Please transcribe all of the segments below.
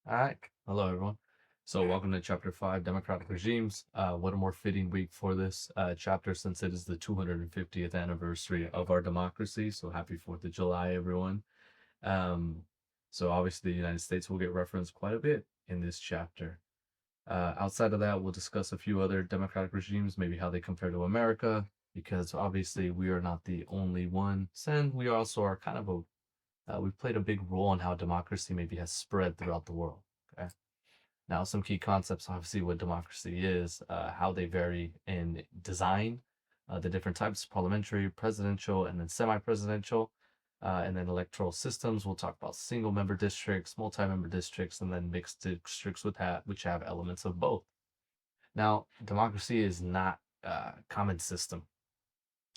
All right. Hello, everyone. So, welcome to Chapter 5, Democratic Regimes. What a more fitting week for this chapter since it is the 250th anniversary of our democracy. So, happy 4th of July, everyone. Um, so, obviously, the United States will get referenced quite a bit in this chapter. Outside of that, we'll discuss a few other democratic regimes, maybe how they compare to America, because obviously we are not the only one. And we also are kind of we've played a big role in how democracy maybe has spread throughout the world. Okay. Now, some key concepts, obviously, what democracy is, how they vary in design, the different types, parliamentary, presidential, and then semi-presidential, and then electoral systems. We'll talk about single-member districts, multi-member districts, and then mixed districts which have elements of both. Now, democracy is not a common system.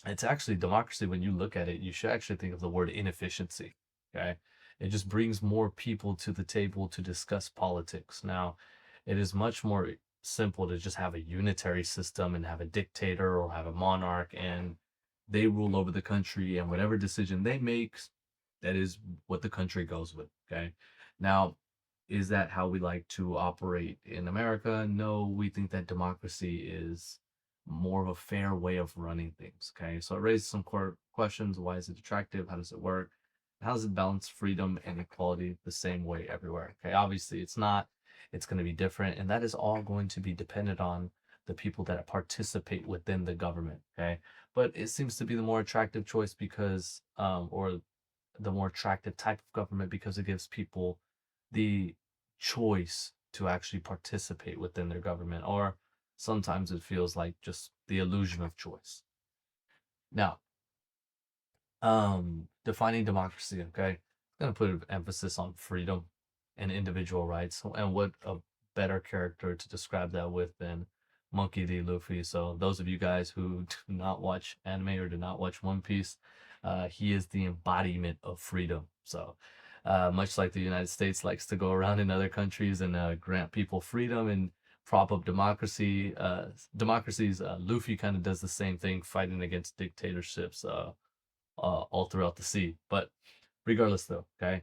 It's actually democracy. When you look at it, you should actually think of the word inefficiency. Okay. It just brings more people to the table to discuss politics. Now, it is much more simple to just have a unitary system and have a dictator or have a monarch and they rule over the country and whatever decision they make, that is what the country goes with. Okay. Now, is that how we like to operate in America? No, we think that democracy is more of a fair way of running things. Okay, so it raises some core questions. Why is it attractive? How does it work? How does it balance freedom and equality the same way everywhere? Okay, obviously it's not, it's going to be different, and that is all going to be dependent on the people that participate within the government. Okay, but it seems to be the more attractive choice because, or the more attractive type of government because it gives people the choice to actually participate within their government, or sometimes it feels like just the illusion of choice. Now, defining democracy, okay? I'm gonna put an emphasis on freedom and individual rights, and what a better character to describe that with than Monkey D. Luffy. So those of you guys who do not watch anime or do not watch One Piece, he is the embodiment of freedom. So much like the United States likes to go around in other countries and grant people freedom and prop up democracies, Luffy kind of does the same thing, fighting against dictatorships all throughout the sea. But regardless, though, okay,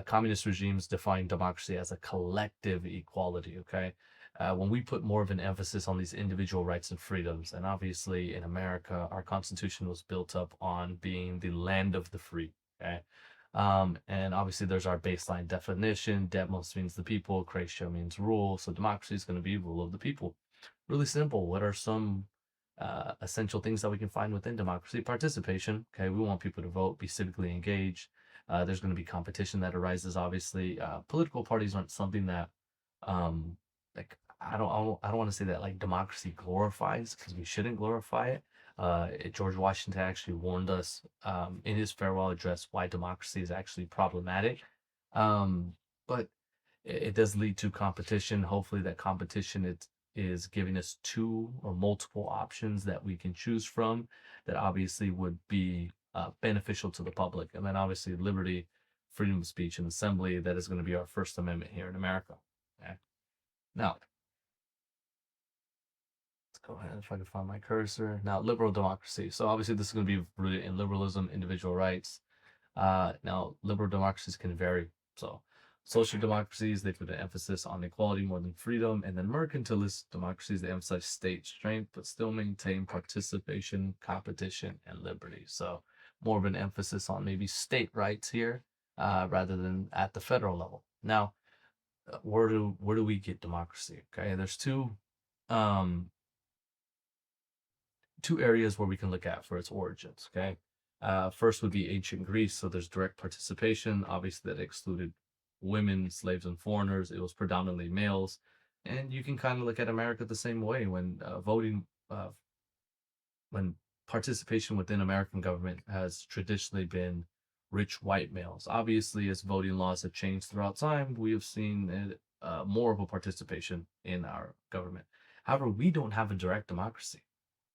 communist regimes define democracy as a collective equality. Okay, when we put more of an emphasis on these individual rights and freedoms, and obviously in America, our Constitution was built up on being the land of the free. Okay. And obviously there's our baseline definition. Demos means the people, Kratio means rule. So democracy is going to be rule of the people. Really simple. What are some essential things that we can find within democracy? Participation. Okay, we want people to vote, be civically engaged. There's going to be competition that arises. Obviously, political parties aren't something that, like I don't want to say that like democracy glorifies because we shouldn't glorify it. George Washington actually warned us in his farewell address why democracy is actually problematic. Um, but it does lead to competition. Hopefully, that competition is giving us two or multiple options that we can choose from that obviously would be beneficial to the public. And then obviously liberty, freedom of speech, and assembly, that is going to be our First Amendment here in America. Okay. Now, let's go ahead if I can find my cursor. Now, liberal democracy. So obviously this is going to be rooted in liberalism, individual rights. Now, liberal democracies can vary. So, social democracies, they put an emphasis on equality more than freedom, and then mercantilist democracies, they emphasize state strength, but still maintain participation, competition, and liberty. So, more of an emphasis on maybe state rights here, rather than at the federal level. Now, where do we get democracy? Okay, there's um, two areas where we can look at for its origins. Okay. First would be ancient Greece. So there's direct participation. Obviously, that excluded women, slaves, and foreigners. It was predominantly males. And you can kind of look at America the same way when when participation within American government has traditionally been rich white males. Obviously, as voting laws have changed throughout time, we have seen more of a participation in our government. However, we don't have a direct democracy.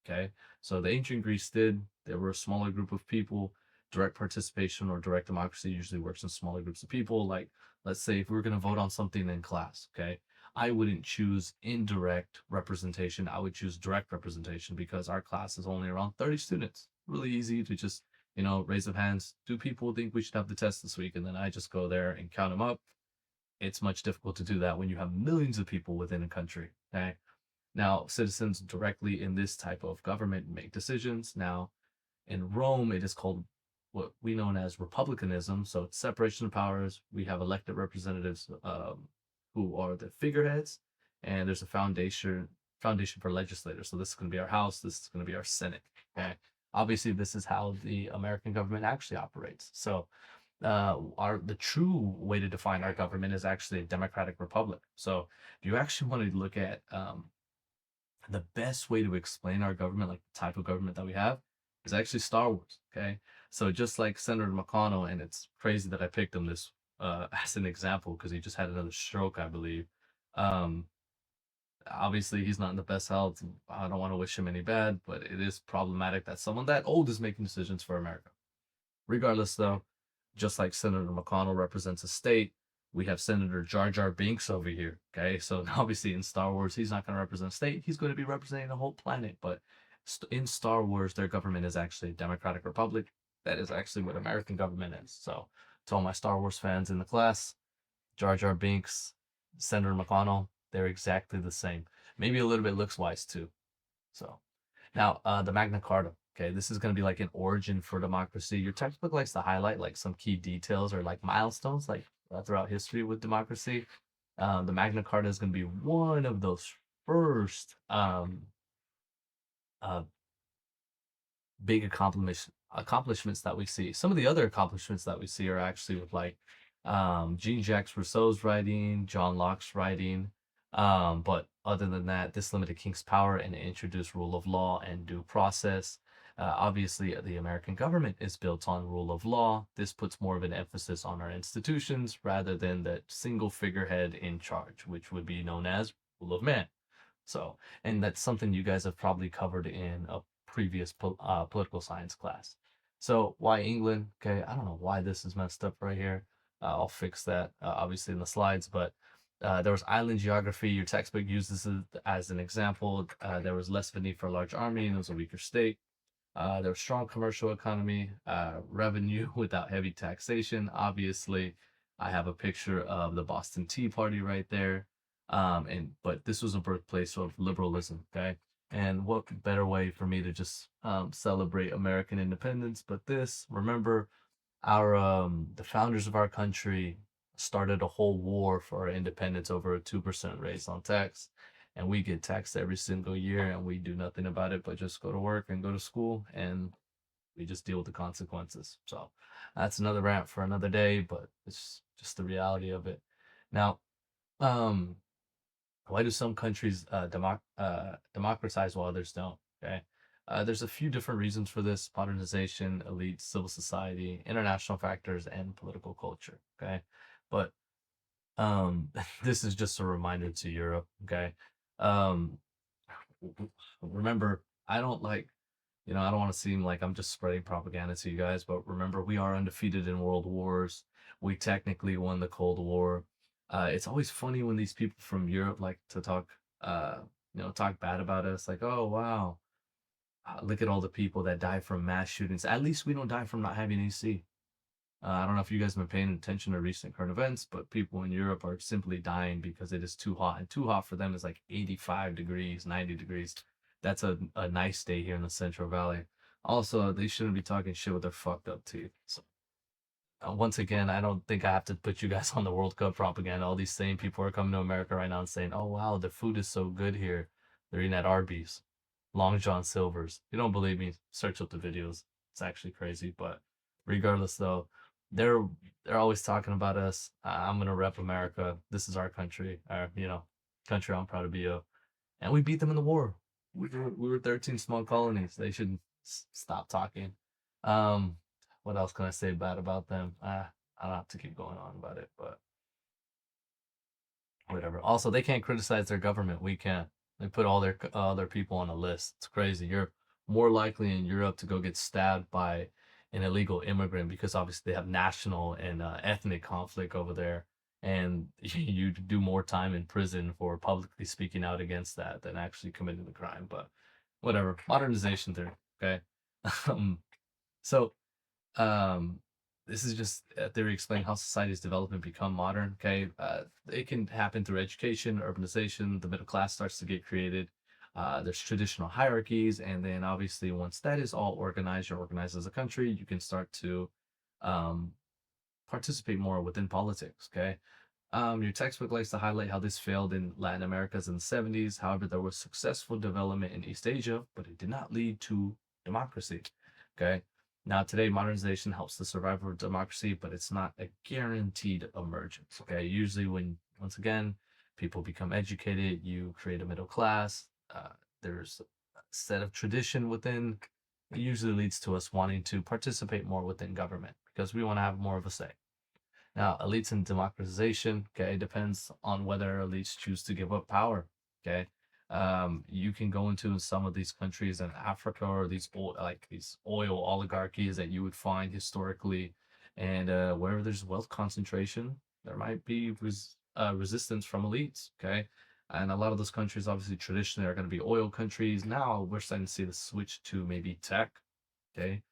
Okay, so the ancient Greece did. There were a smaller group of people. Direct participation or direct democracy usually works in smaller groups of people. Like, let's say if we were going to vote on something in class, okay, I wouldn't choose indirect representation. I would choose direct representation because our class is only around 30 students. Really easy to just, raise of hands. Do people think we should have the test this week? And then I just go there and count them up. it's much difficult to do that when you have millions of people within a country. Okay. Now, citizens directly in this type of government make decisions. Now, in Rome, it is called what we know as republicanism. So it's separation of powers. We have elected representatives who are the figureheads, and there's a foundation for legislators. So this is going to be our House. This is going to be our Senate. Okay. Obviously, this is how the American government actually operates. So our the true way to define our government is actually a democratic republic. So if you actually want to look at the best way to explain our government, like the type of government that we have, is actually Star Wars. Okay, so just like Senator McConnell, and it's crazy that I picked him this as an example because he just had another stroke, I believe. Um, Obviously, he's not in the best health. I don't want to wish him any bad, but it is problematic that someone that old is making decisions for America. Regardless, though, just like Senator McConnell represents a state, we have Senator Jar Jar Binks over here. Okay, so obviously in Star Wars, he's not going to represent a state; he's going to be representing the whole planet. But in Star Wars, their government is actually a democratic republic. That is actually what American government is. So, to all my Star Wars fans in the class, Jar Jar Binks, Senator McConnell, they're exactly the same. Maybe a little bit looks wise too. So now, the Magna Carta. Okay, this is going to be like an origin for democracy. Your textbook likes to highlight like some key details or like milestones, like throughout history with democracy. The Magna Carta is going to be one of those first uh, big accomplishments that we see. Some of the other accomplishments that we see are actually with like Jean-Jacques Rousseau's writing, John Locke's writing. But other than that, this limited king's power and introduced rule of law and due process. Obviously, the American government is built on rule of law. This puts more of an emphasis on our institutions rather than that single figurehead in charge, which would be known as rule of man. So, and that's something you guys have probably covered in a previous political science class. So, why England? Okay, I don't know why this is messed up right here. I'll fix that obviously in the slides, but there was island geography. Your textbook uses it as an example. There was less of a need for a large army, and it was a weaker state. There was strong commercial economy, revenue without heavy taxation. Obviously, I have a picture of the Boston Tea Party right there. But this was a birthplace of liberalism. Okay, and what better way for me to just celebrate American independence but this? Remember, our the founders of our country started a whole war for our independence over a 2% raise on tax, and we get taxed every single year, and we do nothing about it but just go to work and go to school, and we just deal with the consequences. So that's another rant for another day, but it's just the reality of it. Now, um why do some countries democratize while others don't? Okay. There's a few different reasons for this: modernization, elite, civil society, international factors, and political culture. Okay. But this is just a reminder to Europe. Okay. Um, Remember, I don't like, I don't want to seem like I'm just spreading propaganda to you guys, but remember, we are undefeated in world wars. We technically won the Cold War. It's always funny when these people from Europe like to talk bad about us. Like, oh wow, look at all the people that die from mass shootings. At least we don't die from not having AC. I don't know if you guys have been paying attention to recent current events, but people in Europe are simply dying because it is too hot. And too hot for them is like 85 degrees, 90 degrees. That's a nice day here in the Central Valley. Also, they shouldn't be talking shit with their fucked up teeth. So, once again, I don't think I have to put you guys on the World Cup propaganda. All these same people are coming to America right now and saying, oh, wow, the food is so good here. They're eating at Arby's, Long John Silver's. If you don't believe me, search up the videos. It's actually crazy. But regardless, though, they're they're always talking about us. I'm gonna rep America. This is our country, country I'm proud to be of. And we beat them in the war. We were 13 small colonies. They should stop talking. Um, what else can I say bad about them? I don't have to keep going on about it, but whatever. Also, they can't criticize their government. We can. They put all their other people on a list. It's crazy. You're more likely in Europe to go get stabbed by an illegal immigrant because obviously they have national and ethnic conflict over there, and you do more time in prison for publicly speaking out against that than actually committing the crime. But whatever. Modernization there. Okay. um, so um, this is just a theory explaining how societies develop and become modern. Okay, it can happen through education, urbanization. The middle class starts to get created. There's traditional hierarchies, and then obviously once that is all organized, you're organized as a country. You can start to um, participate more within politics. Okay, your textbook likes to highlight how this failed in Latin Americas in the 70s. However, there was successful development in East Asia, but it did not lead to democracy. Okay. Now, today, modernization helps the survival of democracy, but it's not a guaranteed emergence. Okay. Usually, when, once again, people become educated, you create a middle class, there's a set of tradition within, it usually leads to us wanting to participate more within government because we want to have more of a say. Now, elites and democratization, okay, depends on whether elites choose to give up power. Okay. You can go into some of these countries in Africa or these oil oligarchies that you would find historically, and wherever there's wealth concentration, there might be resistance from elites. Okay. And a lot of those countries, obviously, traditionally are going to be oil countries. Now we're starting to see the switch to maybe tech, okay,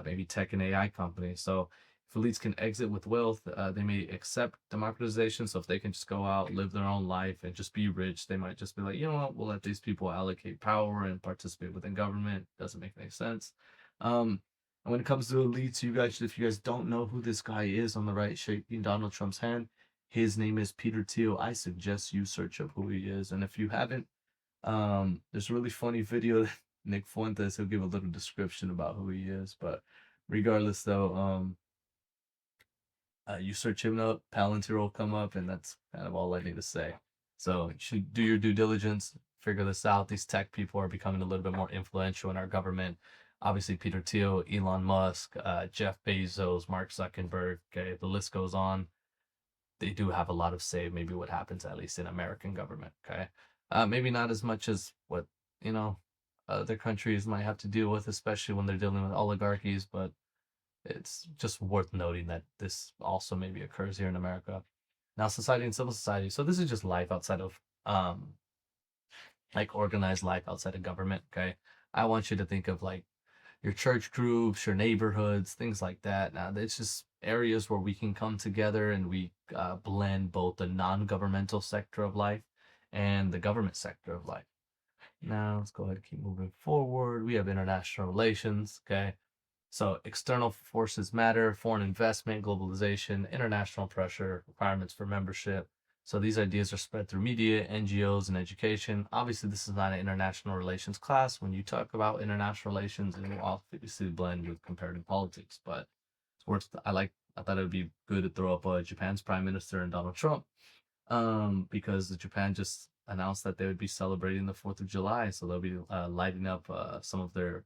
maybe tech and AI companies. So if elites can exit with wealth, they may accept democratization. So if they can just go out, live their own life, and just be rich, they might just be like, you know what, we'll let these people allocate power and participate within government. Doesn't make any sense. And when it comes to elites, you guys, if you guys don't know who this guy is on the right, shaking Donald Trump's hand, his name is Peter Thiel. I suggest you search up who he is, and if you haven't, there's a really funny video that Nick Fuentes, he'll give a little description about who he is. But regardless, though, you search him up, Palantir will come up, and that's kind of all I need to say. So you should do your due diligence, figure this out. These tech people are becoming a little bit more influential in our government. Obviously, Peter Thiel, Elon Musk, Jeff Bezos, Mark Zuckerberg. Okay, the list goes on. They do have a lot of say. Maybe what happens at least in American government. Okay, maybe not as much as what you know other countries might have to deal with, especially when they're dealing with oligarchies. But it's just worth noting that this also maybe occurs here in America. Now, society and civil society. So this is just life outside of like organized life outside of government. Okay, I want you to think of like your church groups, your neighborhoods, things like that. Now, it's just areas where we can come together and we blend both the non-governmental sector of life and the government sector of life. Now, let's go ahead and keep moving forward. We have international relations. Okay. So external forces matter, foreign investment, globalization, international pressure, requirements for membership. So these ideas are spread through media, NGOs, and education. Obviously, this is not an international relations class. When you talk about international relations, it will obviously blend with comparative politics. But it's worth. I thought it would be good to throw up Japan's prime minister and Donald Trump, because Japan just announced that they would be celebrating the 4th of July. So they'll be lighting up some of their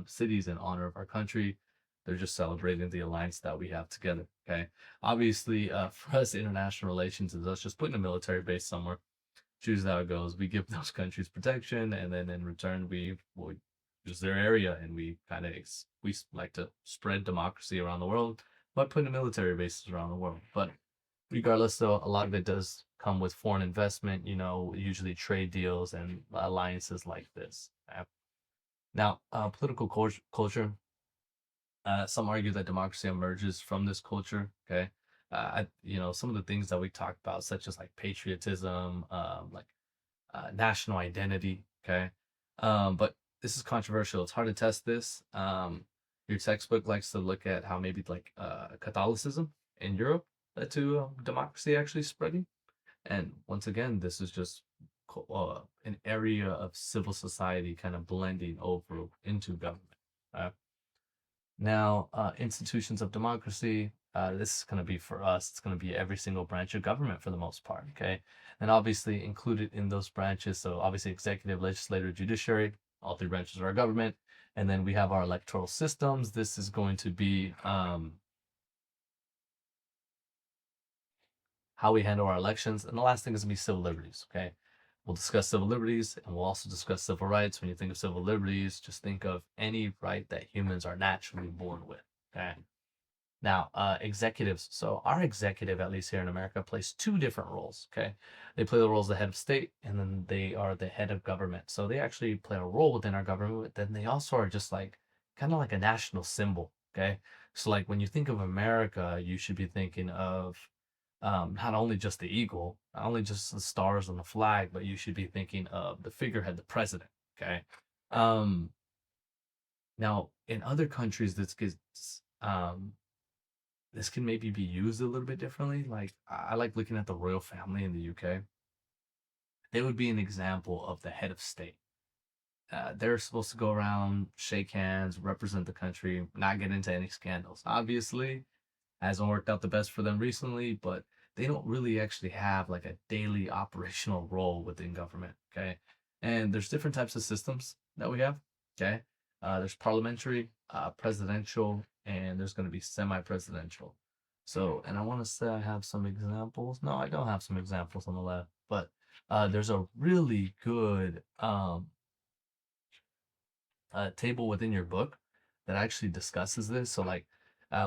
cities in honor of our country. They're just celebrating the alliance that we have together. Okay. Obviously, for us, international relations is us just putting a military base somewhere. Choose how it goes. We give those countries protection, and then in return, we will use their area, and we kind of we like to spread democracy around the world by putting military bases around the world. But regardless, though, a lot of it does come with foreign investment. Usually trade deals and alliances like this. Now, political culture. Some argue that democracy emerges from this culture. Okay, some of the things that we talked about, such as like patriotism, like national identity. Okay, but this is controversial. It's hard to test this. Your textbook likes to look at how maybe like Catholicism in Europe led to democracy actually spreading. And once again, this is just an area of civil society kind of blending over into government. Now, institutions of democracy, this is going to be for us, it's going to be every single branch of government for the most part, okay? And obviously included in those branches, so obviously executive, legislative, judiciary, all three branches of our government. And then we have our electoral systems. This is going to be how we handle our elections. And the last thing is going to be civil liberties, okay? We'll discuss civil liberties, and we'll also discuss civil rights. When you think of civil liberties, just think of any right that humans are naturally born with, okay? Now, executives. So our executive, at least here in America, plays two different roles, okay? They play the roles of the head of state, and then they are the head of government. So they actually play a role within our government, but then they also are just like, kind of like a national symbol, Okay. So like when you think of America, you should be thinking of not only just the eagle, not only just the stars on the flag, but you should be thinking of the figurehead, the president. Okay. Um, Now in other countries, this can maybe be used a little bit differently. Like I like looking at the royal family in the UK. They would be an example of the head of state. They're supposed to go around, shake hands, represent the country, not get into any scandals. Obviously, hasn't worked out the best for them recently, but they don't really actually have like a daily operational role within government. Okay. And there's different types of systems that we have. Okay. There's parliamentary, presidential, and there's going to be semi presidential. So, and I want to say I have some examples. No, I don't have some examples on the left, but there's a really good table within your book that actually discusses this. So, like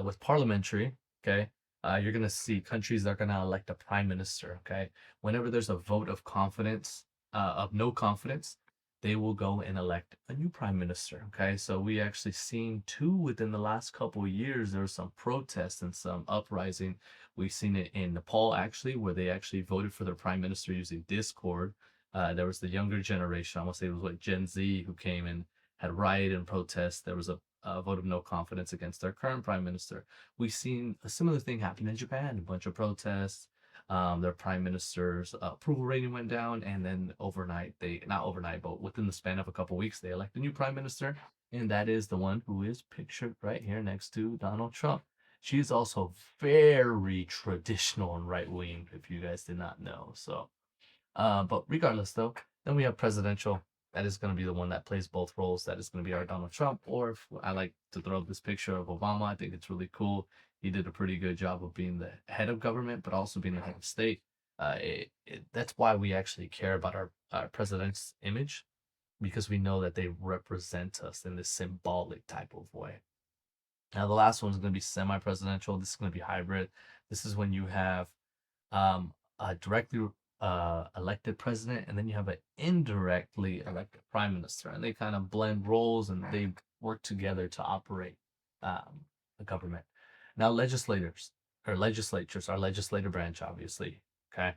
with parliamentary, okay, you're gonna see countries that are gonna elect a prime minister. Okay, whenever there's a vote of confidence, of no confidence, they will go and elect a new prime minister. Okay, so we actually seen two within the last couple of years. There was some protests and some uprising. We've seen it in Nepal actually, where they actually voted for their prime minister using Discord. There was the younger generation, I want to say it was what Gen Z, who came and had rioted and protest. There was a vote of no confidence against their current prime minister. We've seen a similar thing happen in Japan. A bunch of protests. Their prime minister's approval rating went down, and then overnight, they not overnight, but within the span of a couple of weeks, they elect a new prime minister, and that is the one who is pictured right here next to Donald Trump. She's also very traditional and right wing, if you guys did not know. So but regardless, though, then we have presidential. That is going to be the one that plays both roles. That is going to be our Donald Trump. Or if I like to throw up this picture of Obama. I think it's really cool. He did a pretty good job of being the head of government, but also being the head of state. That's why we actually care about our president's image, because we know that they represent us in this symbolic type of way. Now, the last one is going to be semi presidential. This is going to be hybrid. This is when you have a directly elected president, and then you have an indirectly elected prime minister, and they kind of blend roles and they work together to operate the government. Now, legislatures, our legislative branch, obviously. Okay.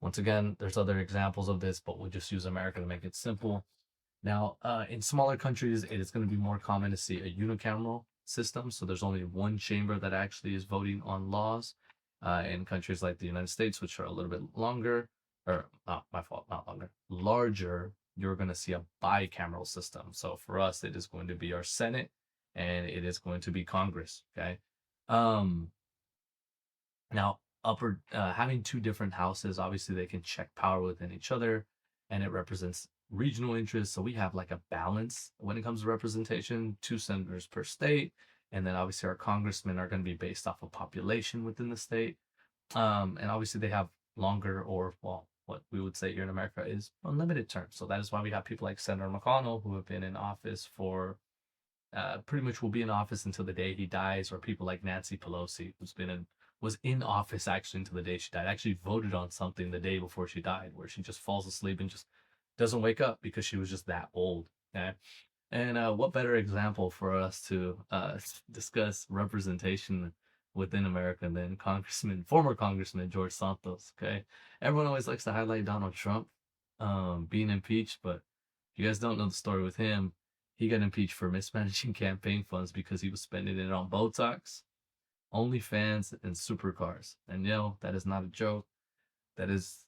Once again, there's other examples of this, but we'll just use America to make it simple. Now, in smaller countries, it is going to be more common to see a unicameral system. So there's only one chamber that actually is voting on laws. In countries like the United States, which are a little bit longer, or not my fault, not longer, larger, you're going to see a bicameral system. So for us, it is going to be our Senate and it is going to be Congress. Okay. Um, Now, upper having two different houses, obviously they can check power within each other, and it represents regional interests. So we have like a balance when it comes to representation, two senators per state, and then obviously our congressmen are going to be based off of population within the state. And obviously they have longer, or well, what we would say here in America is unlimited terms. So that is why we have people like Senator McConnell, who have been in office for pretty much will be in office until the day he dies, or people like Nancy Pelosi, who's been in was in office actually until the day she died. Actually voted on something the day before she died, where she just falls asleep and just doesn't wake up because she was just that old. Okay. And what better example for us to discuss representation within America than former Congressman George Santos? Okay, everyone always likes to highlight Donald Trump being impeached, but if you guys don't know the story with him, he got impeached for mismanaging campaign funds because he was spending it on Botox, OnlyFans, and supercars. And that is not a joke. That is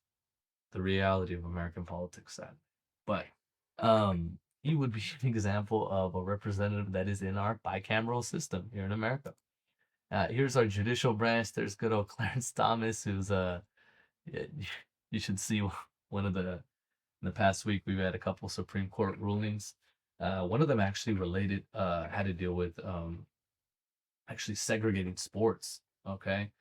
the reality of American politics, sadly. But he would be an example of a representative that is in our bicameral system here in America. Here's our judicial branch. There's good old Clarence Thomas, who's you should see one of the in the past week we've had a couple Supreme Court rulings. One of them actually had to deal with actually segregating sports. Okay.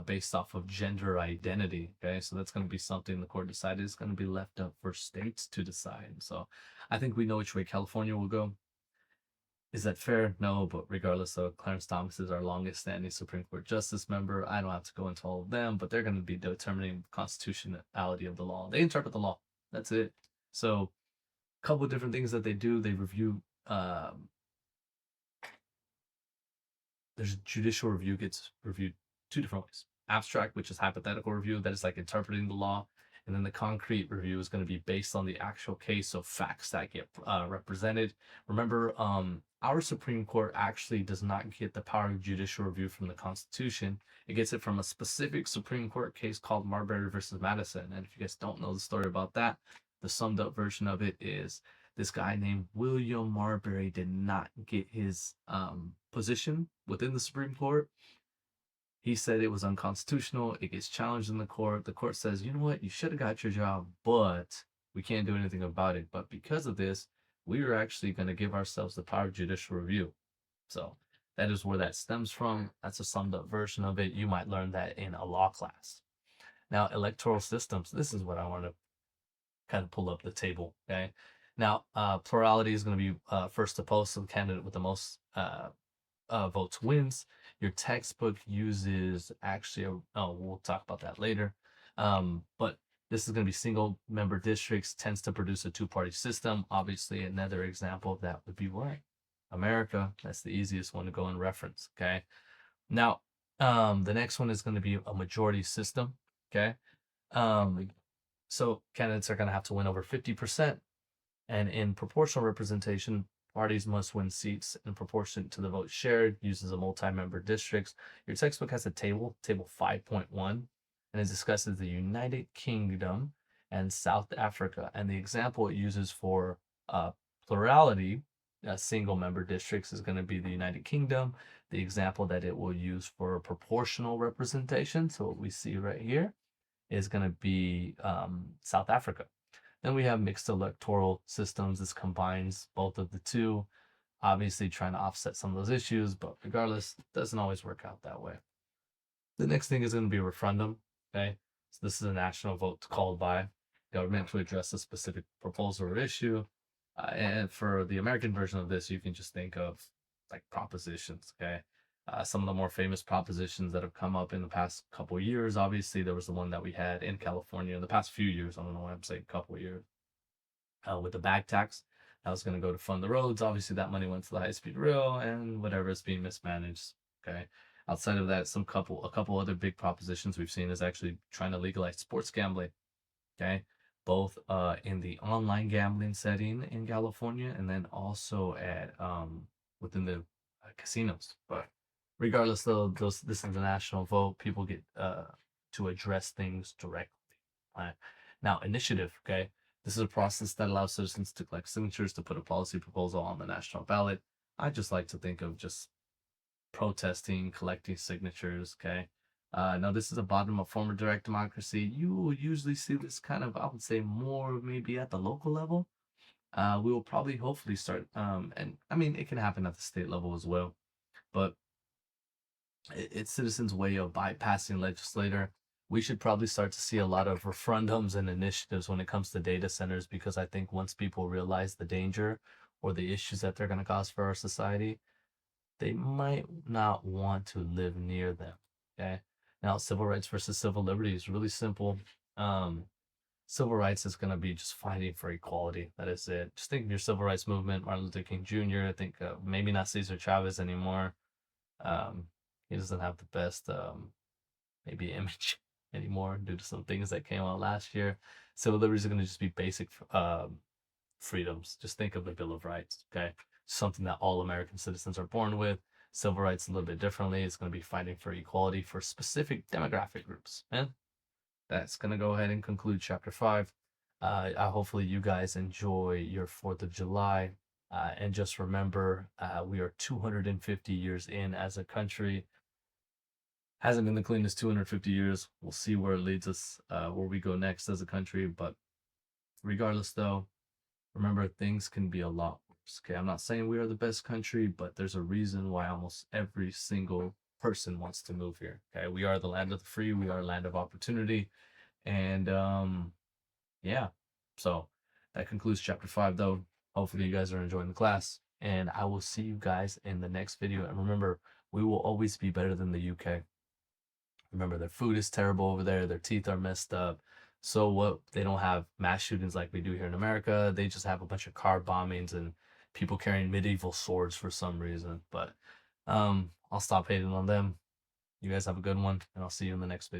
Based off of gender identity. Okay, so that's going to be something the court decided is going to be left up for states to decide. So I think we know which way California will go. Is that fair? No, but regardless of Clarence Thomas is our longest standing Supreme Court justice member. I don't have to go into all of them, but they're going to be determining the constitutionality of the law. They interpret the law. That's it. So a couple of different things that they do. They review there's judicial review gets reviewed two different ways. Abstract, which is hypothetical review, that is like interpreting the law, and then the concrete review is going to be based on the actual case of facts that get represented. Remember, our Supreme Court actually does not get the power of judicial review from the Constitution. It gets it from a specific Supreme Court case called Marbury versus Madison. And if you guys don't know the story about that, the summed up version of it is this guy named William Marbury did not get his position within the Supreme Court. He said it was unconstitutional. It gets challenged in the court. The court says, you know what, you should have got your job, but we can't do anything about it. But because of this, we are actually going to give ourselves the power of judicial review. So that is where that stems from. That's a summed up version of it. You might learn that in a law class. Now, electoral systems. This is what I want to kind of pull up the table. Okay. Now, plurality is going to be first to post, so the candidate with the most votes wins. Your textbook uses actually, we'll talk about that later. But this is going to be single member districts, tends to produce a two-party system. Obviously, another example of that would be what? America. That's the easiest one to go and reference. Okay. Now, the next one is going to be a majority system. Okay. So candidates are going to have to win over 50%. And in proportional representation, parties must win seats in proportion to the votes shared, uses a multi-member districts. Your textbook has a table 5.1, and it discusses the United Kingdom and South Africa. And the example it uses for plurality, single member districts, is going to be the United Kingdom. The example that it will use for proportional representation, so what we see right here, is going to be South Africa. Then we have mixed electoral systems. This combines both of the two, obviously trying to offset some of those issues, but regardless, it doesn't always work out that way. The next thing is going to be a referendum. Okay, so this is a national vote called by government to address a specific proposal or issue. And for the American version of this, you can just think of like propositions. Okay, some of the more famous propositions that have come up in the past couple of years. Obviously, there was the one that we had in California in the past few years. I don't know why I'm saying couple of years. With the bag tax, that was going to go to fund the roads. Obviously, that money went to the high-speed rail and whatever is being mismanaged. Okay. Outside of that, a couple other big propositions we've seen is actually trying to legalize sports gambling. Okay. Both in the online gambling setting in California and then also at within the casinos. But regardless, though, this is a national vote. People get to address things directly. Now, initiative. Okay, this is a process that allows citizens to collect signatures to put a policy proposal on the national ballot. I just like to think of just protesting, collecting signatures. Okay. Now, this is a bottom-up form of direct democracy. You will usually see this kind of, I would say, more maybe at the local level. We will probably hopefully start, and I mean, it can happen at the state level as well, but it's citizens' way of bypassing legislator. We should probably start to see a lot of referendums and initiatives when it comes to data centers, because I think once people realize the danger or the issues that they're going to cause for our society, they might not want to live near them. Okay. Now, civil rights versus civil liberty is really simple. Civil rights is going to be just fighting for equality. That is it. Just think of your civil rights movement, Martin Luther King Jr. I think maybe not Cesar Chavez anymore. He doesn't have the best maybe image anymore due to some things that came out last year. Civil liberties are going to just be basic freedoms. Just think of the Bill of Rights. Okay, something that all American citizens are born with. Civil rights a little bit differently. It's going to be fighting for equality for specific demographic groups. And that's going to go ahead and conclude chapter 5. Hopefully you guys enjoy your 4th of July. And just remember, we are 250 years in as a country. Hasn't been the cleanest 250 years. We'll see where it leads us, where we go next as a country. But regardless, though, remember, things can be a lot worse. Okay, I'm not saying we are the best country, but there's a reason why almost every single person wants to move here. Okay, we are the land of the free. We are a land of opportunity. And yeah, so that concludes chapter 5, though. Hopefully you guys are enjoying the class, and I will see you guys in the next video. And remember, we will always be better than the UK. Remember, their food is terrible over there. Their teeth are messed up. So what? They don't have mass shootings like we do here in America. They just have a bunch of car bombings and people carrying medieval swords for some reason. But I'll stop hating on them. You guys have a good one, and I'll see you in the next video.